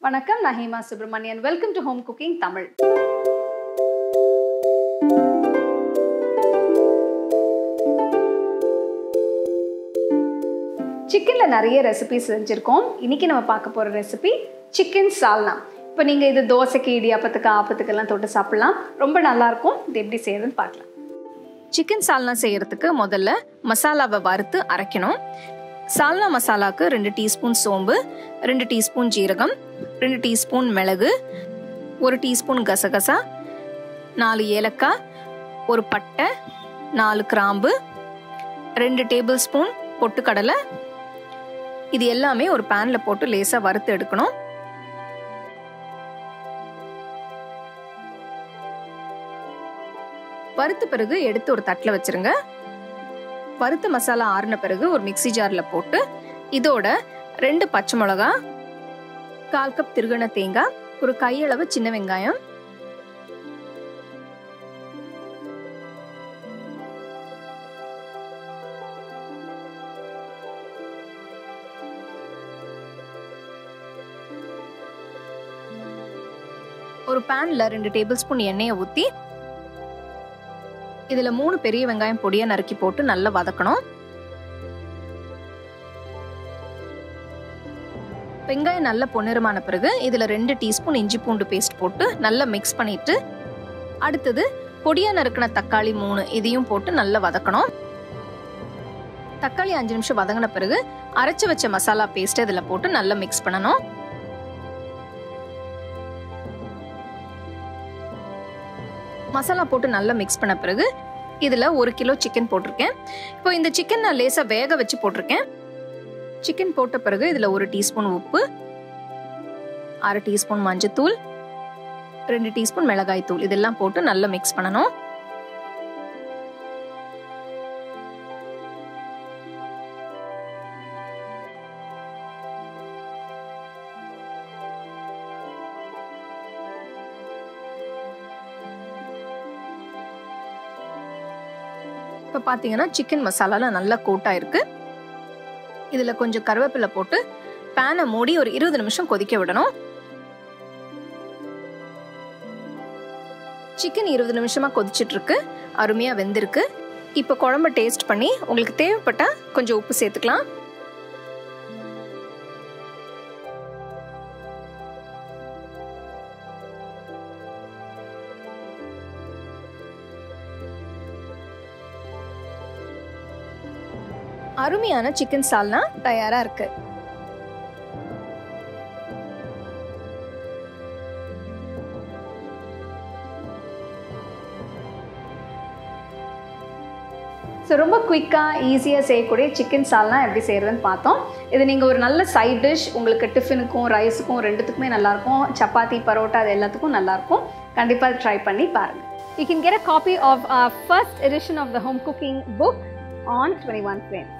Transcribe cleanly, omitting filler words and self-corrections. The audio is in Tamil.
வணக்கம், நான் Hema Subramanian. Welcome to home cooking Tamil. சிக்கனில் நிறைய ரெசிபிஸ் செஞ்சுருக்கோம். இன்றைக்கி நம்ம பார்க்க போகிற ரெசிபி சிக்கன் சால்னா. இப்போ நீங்கள் இது தோசைக்கு, இடியாப்பத்துக்கு, ஆப்பத்துக்கெல்லாம் தொட்டு சாப்பிட்லாம். ரொம்ப நல்லாயிருக்கும். இது எப்படி செய்யறதுன்னு பார்க்கலாம். சிக்கன் சால்னா செய்கிறதுக்கு முதல்ல மசாலாவை வறுத்து அரைக்கணும். சால்னா மசாலாவுக்கு 2 டீஸ்பூன் சோம்பு, 2 டீஸ்பூன் ஜீரகம், 2 டீஸ்பூன் மிளகு, 1 டீஸ்பூன் கசகசா, 4 ஏலக்காய், 1 பட்டை, 4 கிராம்பு, 2 டேபிள் ஸ்பூன் பொட்டுக்கடலை. இது எல்லாமே ஒரு பேன்ல போட்டு லேசாக வறுத்து எடுக்கணும். வறுத்த பிறகு எடுத்து ஒரு தட்டில் வச்சிருங்க. வறுத்த மசாலா ஆறின பிறகு ஒரு மிக்ஸி ஜார்ல போட்டு இதோட 2 பச்சை மிளகா, 1/4 கப் திருகண தேங்காய், ஒரு கையளவு சின்ன வெங்காயம், ஒரு பேன்ல 2 டேபிள் ஸ்பூன் எண்ணெயை ஊற்றி இதுல 3 பெரிய வெங்காயம் பொடியா நறுக்கி போட்டு நல்லா வதக்கணும். வெங்காயம் நல்லா பொன்னிறமான பிறகு இதுல 2 டீஸ்பூன் இஞ்சி பூண்டு பேஸ்ட் போட்டு நல்லா மிக்ஸ் பண்ணிட்டு, அடுத்தது பொடியா நறுக்கின தக்காளி 3 இதையும் போட்டு நல்லா வதக்கணும். தக்காளி 5 நிமிஷம் வதங்கின பிறகு அரைச்சு வச்ச மசாலா பேஸ்ட் இதுல போட்டு நல்லா மிக்ஸ் பண்ணணும். மசாலா போட்டு நல்லா மிக்ஸ் பண்ண பிறகு இதுல 1 கிலோ சிக்கன் போட்டிருக்கேன். இப்போ இந்த சிக்கன் நான் லேசா வேக வச்சு போட்டிருக்கேன். சிக்கன் போட்ட பிறகு இதுல 1 டீஸ்பூன் உப்பு, 1/2 டீஸ்பூன் மஞ்சத்தூள், 2 டீஸ்பூன் மிளகாய் தூள் இதெல்லாம் போட்டு நல்லா மிக்ஸ் பண்ணணும். இப்போ பார்த்தீங்கன்னா சிக்கன் மசாலால நல்லா கோட் ஆயிருக்கு. இதுல கொஞ்சம் கருவேப்பிலை போட்டு பேனை மூடி ஒரு 20 நிமிஷம் கொதிக்க விடணும். சிக்கன் 20 நிமிஷமா கொதிச்சிட்டு இருக்கு, அருமையா வெந்திருக்கு. இப்போ குழம்பு டேஸ்ட் பண்ணி உங்களுக்கு தேவைப்பட்டா கொஞ்சம் உப்பு சேர்த்துக்கலாம். அருமையான சிக்கன் சால்னா தயாரா இருக்கு. ரொம்ப குயிக்காக ஈஸியாக செய்யக்கூடிய சிக்கன் சால்னா எப்படி செய்கிறதுன்னு பார்த்தோம். இது நீங்கள் ஒரு நல்ல சைட் டிஷ், உங்களுக்கு டிஃபனுக்கும் ரைஸுக்கும் ரெண்டுத்துக்குமே நல்லாயிருக்கும். சப்பாத்தி, பரோட்டா அது எல்லாத்துக்கும் நல்லாயிருக்கும். கண்டிப்பாக ட்ரை பண்ணி பாருங்கள். You can get a copy of our first edition of the home cooking book on 21 frames.